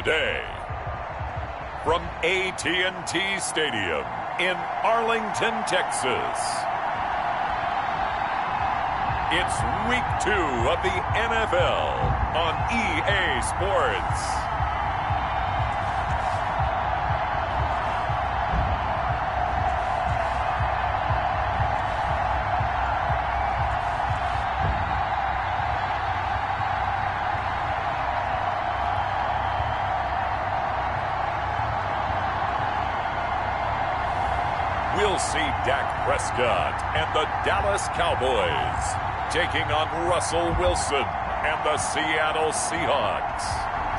today, from AT&T Stadium in Arlington, Texas, it's Week 2 of the NFL on EA Sports. We'll see Dak Prescott and the Dallas Cowboys taking on Russell Wilson and the Seattle Seahawks.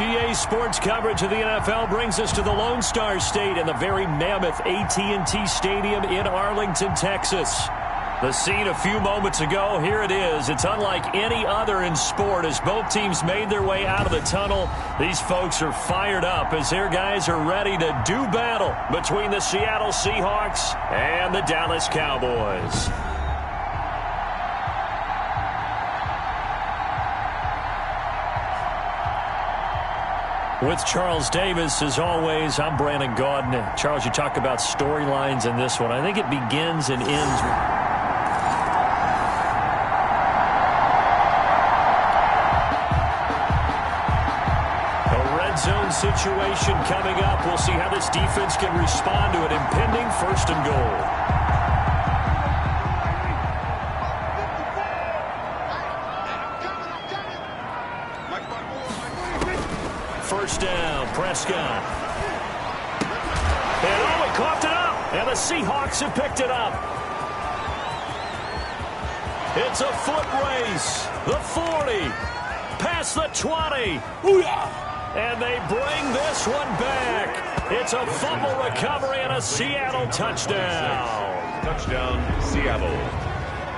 EA Sports coverage of the NFL brings us to the Lone Star State and the very mammoth AT&T Stadium in Arlington, Texas. The scene a few moments ago, here it is. It's unlike any other in sport as both teams made their way out of the tunnel. These folks are fired up as their guys are ready to do battle between the Seattle Seahawks and the Dallas Cowboys. With Charles Davis, as always, I'm Brandon Gaudin. Charles, you talk about storylines in this one. I think it begins and ends zone situation coming up. We'll see how this defense can respond to an impending 1st and goal. First down, Prescott. And he coughed it up. And the Seahawks have picked it up. It's a foot race. The 40. Past the 20. Booyah! And they bring this one back. It's a fumble recovery and a Seattle touchdown. Touchdown, Seattle.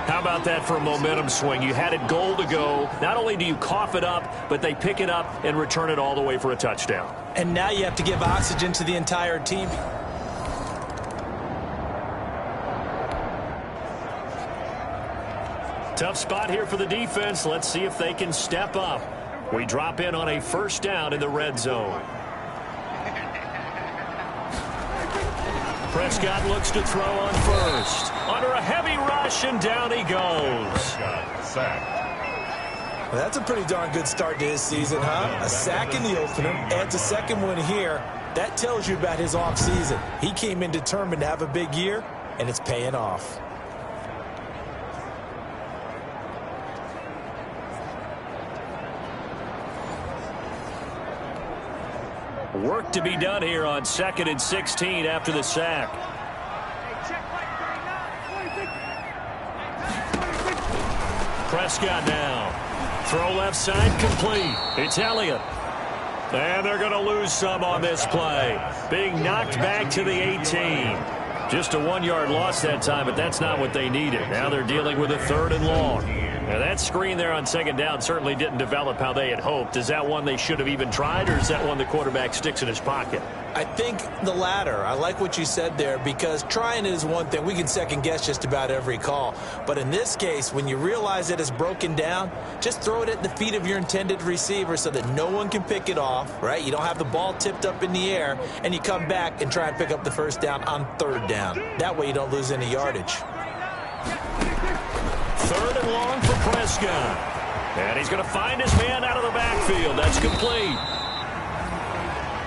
How about that for a momentum swing? You had it goal to go. Not only do you cough it up, but they pick it up and return it all the way for a touchdown. And now you have to give oxygen to the entire team. Tough spot here for the defense. Let's see if they can step up. We drop in on a 1st down in the red zone. Prescott looks to throw on first. Under a heavy rush, and down he goes. Sack. Well, that's a pretty darn good start to his season, huh? A sack in the opener, adds a second one here. That tells you about his offseason. He came in determined to have a big year, and it's paying off. Work to be done here on 2nd and 16 after the sack. Prescott now. Throw left side complete. It's Elliott. And they're going to lose some on this play. Being knocked back to the 18. Just a 1-yard loss that time, but that's not what they needed. Now they're dealing with a 3rd and long. Now that screen there on 2nd down certainly didn't develop how they had hoped. Is that one they should have even tried, or is that one the quarterback sticks in his pocket? I think the latter. I like what you said there, because trying is one thing. We can second guess just about every call. But in this case, when you realize that it's broken down, just throw it at the feet of your intended receiver so that no one can pick it off, right? You don't have the ball tipped up in the air, and you come back and try and pick up the 1st down on 3rd down. That way you don't lose any yardage. 3rd and long for Prescott. And he's going to find his man out of the backfield. That's complete.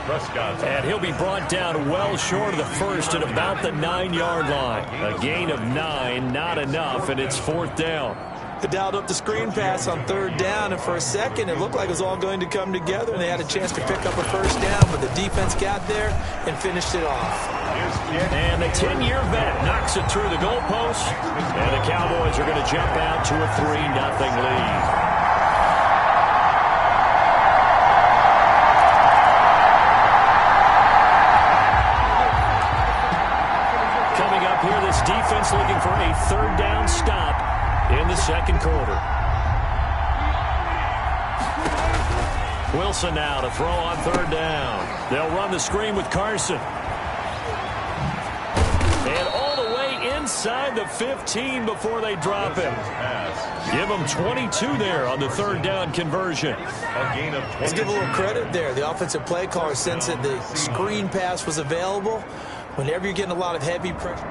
Prescott. And he'll be brought down well short of the 1st at about the 9-yard line. A gain of 9, not enough, and it's 4th down. They dialed up the screen pass on 3rd down, and for a second it looked like it was all going to come together, and they had a chance to pick up a 1st down, but the defense got there and finished it off. And the 10-year vet knocks it through the goalpost, and the Cowboys are going to jump out to a 3-0 lead. Here, this defense looking for a 3rd down stop in the 2nd quarter. Wilson now to throw on 3rd down. They'll run the screen with Carson. And all the way inside the 15 before they drop him. Give them 22 there on the third down conversion. A gain of 20. Let's give a little credit there. The offensive play caller sensed that the screen pass was available. Whenever you're getting a lot of heavy pressure.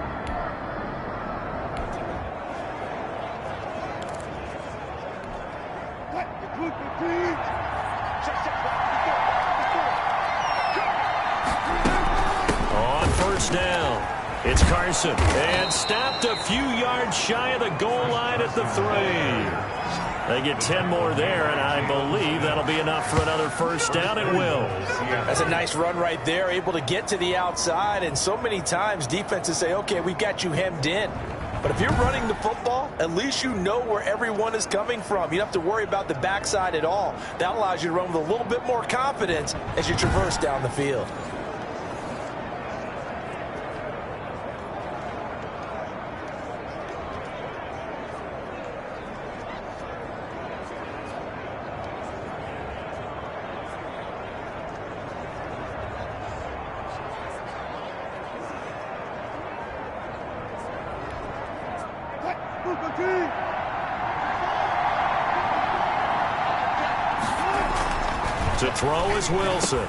On first down, it's Carson. And stopped a few yards shy of the goal line at the 3. They get 10 more there, and I believe that'll be enough for another first down. It will. That's a nice run right there, able to get to the outside. And so many times defenses say, okay, we've got you hemmed in. But if you're running the football, at least you know where everyone is coming from. You don't have to worry about the backside at all. That allows you to run with a little bit more confidence as you traverse down the field. To throw is Wilson.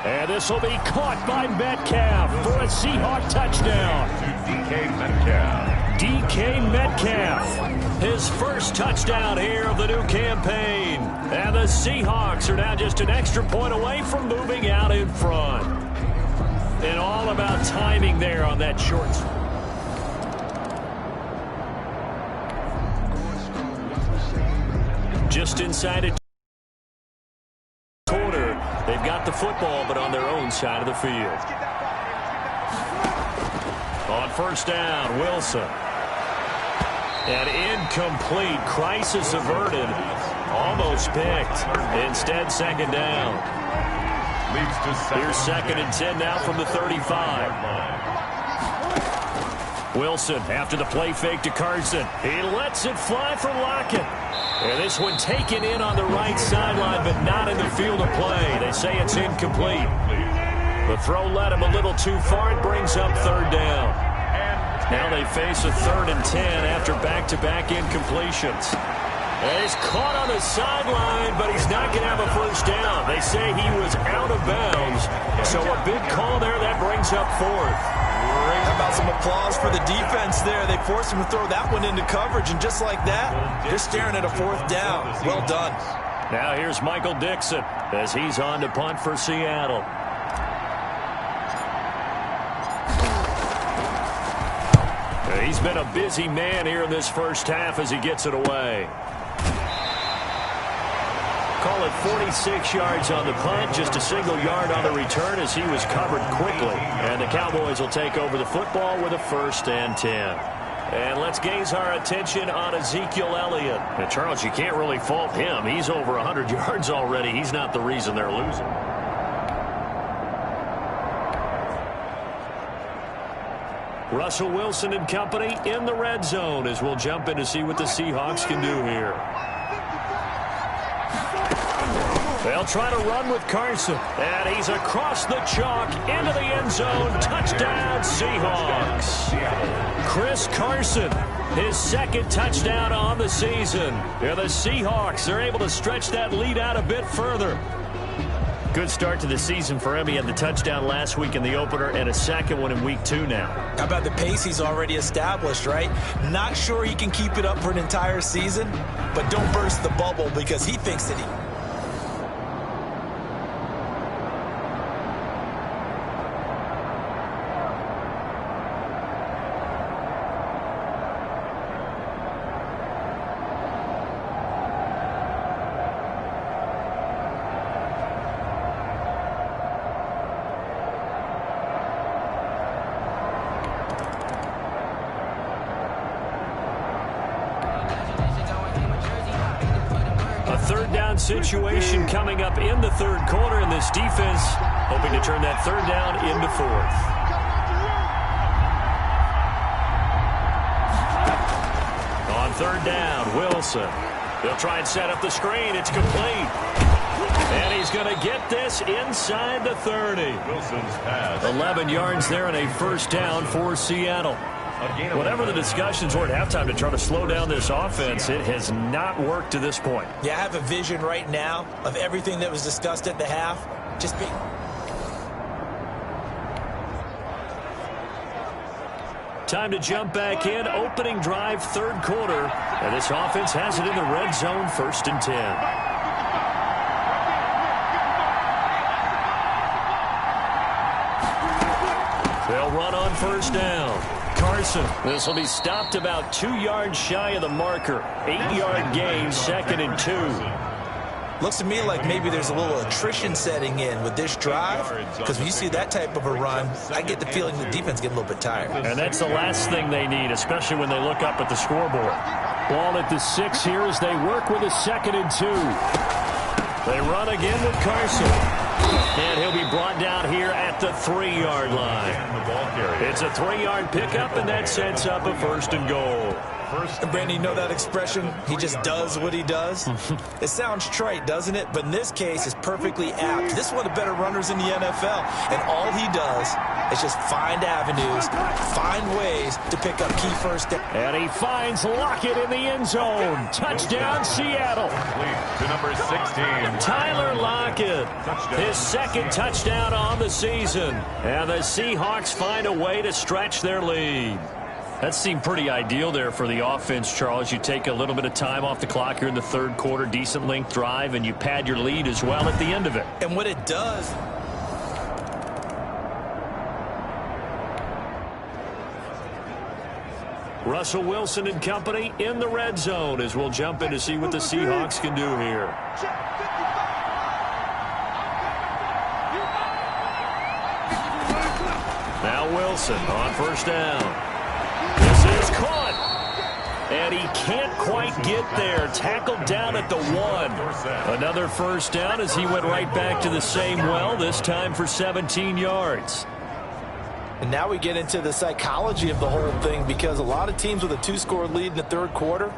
And this will be caught by Metcalf for a Seahawk touchdown. To DK Metcalf. DK Metcalf, his first touchdown here of the new campaign. And the Seahawks are now just an extra point away from moving out in front. And all about timing there on that short. Just inside it. They've got the football, but on their own side of the field. On first down, Wilson. And incomplete. Crisis averted. Almost picked. Instead, second down. Here's second and 10 now from the 35. Wilson after the play fake to Carson. He lets it fly for Lockett. And this one taken in on the right sideline, but not in the field of play. They say it's incomplete. The throw led him a little too far. It brings up third down. Now they face a 3rd and 10 after back-to-back incompletions. And he's caught on the sideline, but he's not going to have a first down. They say he was out of bounds. So a big call there. That brings up 4th. How about some applause for the defense there? They forced him to throw that one into coverage, and just like that, they're staring at a 4th down. Well done. Now here's Michael Dixon as he's on to punt for Seattle. He's been a busy man here in this first half as he gets it away. Call it 46 yards on the punt, just a single yard on the return as he was covered quickly. And the Cowboys will take over the football with a 1st and 10. And let's gaze our attention on Ezekiel Elliott. And Charles, you can't really fault him. He's over 100 yards already. He's not the reason they're losing. Russell Wilson and company in the red zone as we'll jump in to see what the Seahawks can do here. They'll try to run with Carson. And he's across the chalk into the end zone. Touchdown, Seahawks. Chris Carson, his 2nd touchdown on the season. Yeah, the Seahawks are able to stretch that lead out a bit further. Good start to the season for him. He had the touchdown last week in the opener and a 2nd one in week 2 now. How about the pace he's already established, right? Not sure he can keep it up for an entire season, but don't burst the bubble because he thinks that he... Situation coming up in the 3rd quarter, and this defense hoping to turn that 3rd down into 4th. On 3rd down, Wilson. They'll try and set up the screen. It's complete. And he's going to get this inside the 30. Wilson's pass. 11 yards there and a 1st down for Seattle. Whatever the discussions were at halftime to try to slow down this offense, it has not worked to this point. Yeah, I have a vision right now of everything that was discussed at the half just being... Time to jump back in. Opening drive, third quarter. And this offense has it in the red zone, 1st and 10. They'll run on 1st down. Carson. This will be stopped about 2 yards shy of the marker. 8-yard gain, 2nd and 2. Looks to me like maybe there's a little attrition setting in with this drive, because when you see that type of a run, I get the feeling the defense getting a little bit tired. And that's the last thing they need, especially when they look up at the scoreboard. Ball at the 6 here as they work with a 2nd and 2. They run again with Carson. And he'll be brought down here at the 3-yard line. It's a 3-yard pickup, and that sets up a 1st and goal. And Brandon, you know that expression? He just does what he does. It sounds trite, doesn't it? But in this case, it's perfectly apt. This is one of the better runners in the NFL. And all he does is just find avenues, find ways to pick up key first down. And he finds Lockett in the end zone. Touchdown, Seattle. To number 16. Tyler Lockett, his 2nd touchdown on the season. And the Seahawks find a way to stretch their lead. That seemed pretty ideal there for the offense, Charles. You take a little bit of time off the clock here in the 3rd quarter, decent length drive, and you pad your lead as well at the end of it. And what it does... Russell Wilson and company in the red zone as we'll jump in to see what the Seahawks can do here. Now Wilson on 1st down. This is caught. And he can't quite get there. Tackled down at the 1. Another 1st down as he went right back to the same well, this time for 17 yards. And now we get into the psychology of the whole thing, because a lot of teams with a 2-score lead in the 3rd quarter,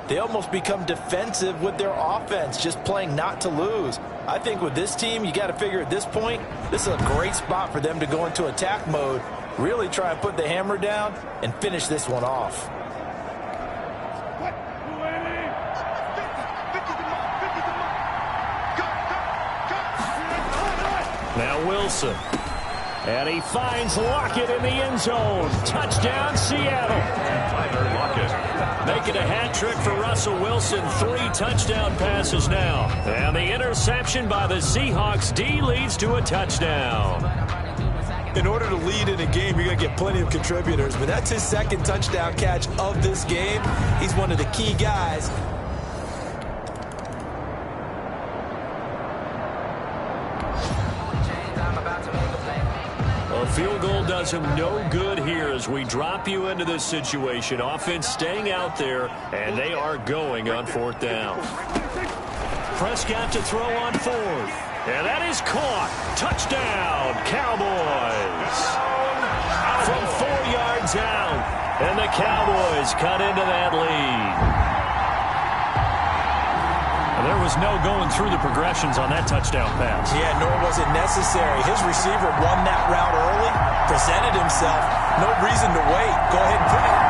they almost become defensive with their offense, just playing not to lose. I think with this team, you got to figure at this point, this is a great spot for them to go into attack mode, really try and put the hammer down and finish this one off. Now Wilson. And he finds Lockett in the end zone. Touchdown, Seattle. Tyler Lockett. Making a hat trick for Russell Wilson. 3 touchdown passes now. And the interception by the Seahawks D leads to a touchdown. In order to lead in a game, you're going to get plenty of contributors. But that's his 2nd touchdown catch of this game. He's one of the key guys. A field goal does him no good here as we drop you into this situation. Offense staying out there, and they are going on 4th down. Prescott to throw on 4th. And that is caught. Touchdown, Cowboys. From 4 yards out, and the Cowboys cut into that lead. There was no going through the progressions on that touchdown pass. Yeah, nor was it necessary. His receiver won that route early, presented himself. No reason to wait. Go ahead and put it.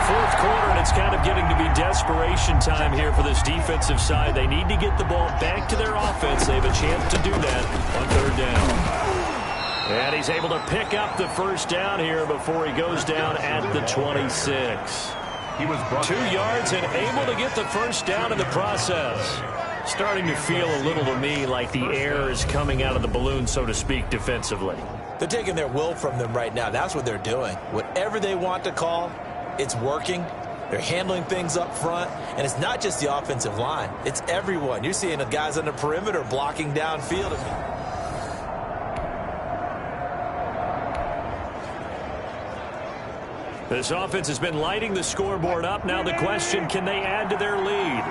Fourth quarter, and it's kind of getting to be desperation time here for this defensive side. They need to get the ball back to their offense. They have a chance to do that on 3rd down. And he's able to pick up the 1st down here before he goes down at the 26. He was 2 yards and able to get the 1st down in the process. Starting to feel a little to me like the air is coming out of the balloon, so to speak, defensively. They're taking their will from them right now. That's what they're doing. Whatever they want to call, it's working. They're handling things up front. And it's not just the offensive line. It's everyone. You're seeing the guys on the perimeter blocking downfield. This offense has been lighting the scoreboard up. Now the question, can they add to their lead?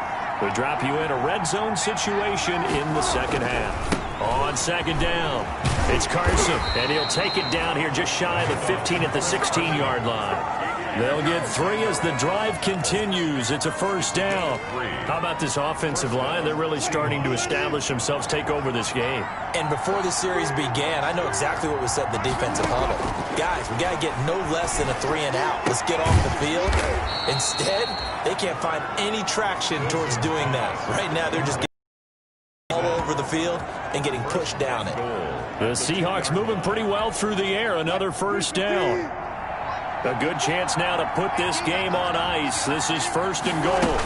We drop you in a red zone situation in the 2nd half. On 2nd down, it's Carson, and he'll take it down here just shy of the 15 at the 16-yard line. They'll get 3 as the drive continues. It's a first down. How about this offensive line? They're really starting to establish themselves, take over this game. And before the series began, I know exactly what was said in the defensive huddle. Guys, we got to get no less than a 3-and-out. Let's get off the field. Instead, they can't find any traction towards doing that. Right now, they're just getting all over the field and getting pushed down it. The Seahawks moving pretty well through the air. Another first down. A good chance now to put this game on ice. This is 1st and goal.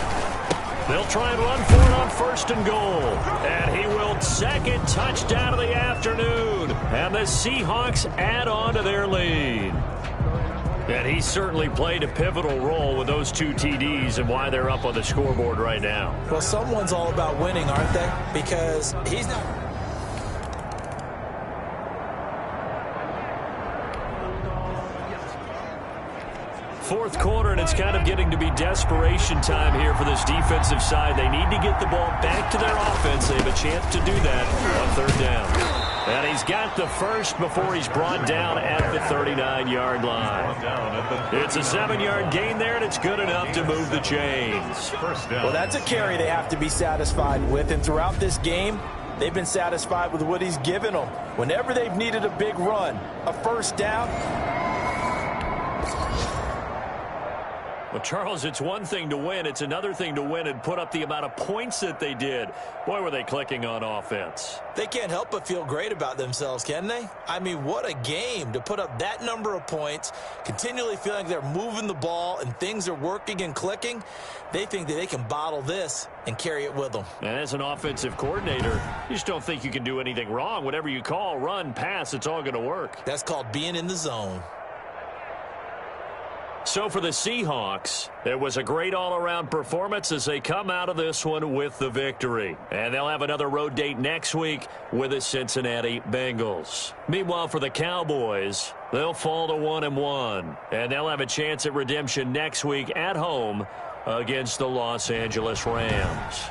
They'll try and run for it on 1st and goal. And he will 2nd touchdown of the afternoon. And the Seahawks add on to their lead. And he certainly played a pivotal role with those 2 TDs and why they're up on the scoreboard right now. Well, someone's all about winning, aren't they? Because he's not... Fourth quarter, and it's kind of getting to be desperation time here for this defensive side. They need to get the ball back to their offense. They have a chance to do that on 3rd down. And he's got the first before he's brought down at the 39-yard line. It's a 7-yard gain there, and it's good enough to move the chains. Well, that's a carry they have to be satisfied with, and throughout this game, they've been satisfied with what he's given them. Whenever they've needed a big run, a first down. Well, Charles, it's one thing to win. It's another thing to win and put up the amount of points that they did. Boy, were they clicking on offense. They can't help but feel great about themselves, can they? I mean, what a game to put up that number of points, continually feeling like they're moving the ball and things are working and clicking. They think that they can bottle this and carry it with them. And as an offensive coordinator, you just don't think you can do anything wrong. Whatever you call, run, pass, it's all going to work. That's called being in the zone. So for the Seahawks, it was a great all-around performance as they come out of this one with the victory. And they'll have another road date next week with the Cincinnati Bengals. Meanwhile, for the Cowboys, they'll fall to 1-1. And they'll have a chance at redemption next week at home against the Los Angeles Rams.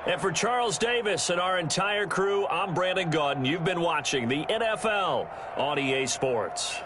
And for Charles Davis and our entire crew, I'm Brandon Gaudin. You've been watching the NFL on EA Sports.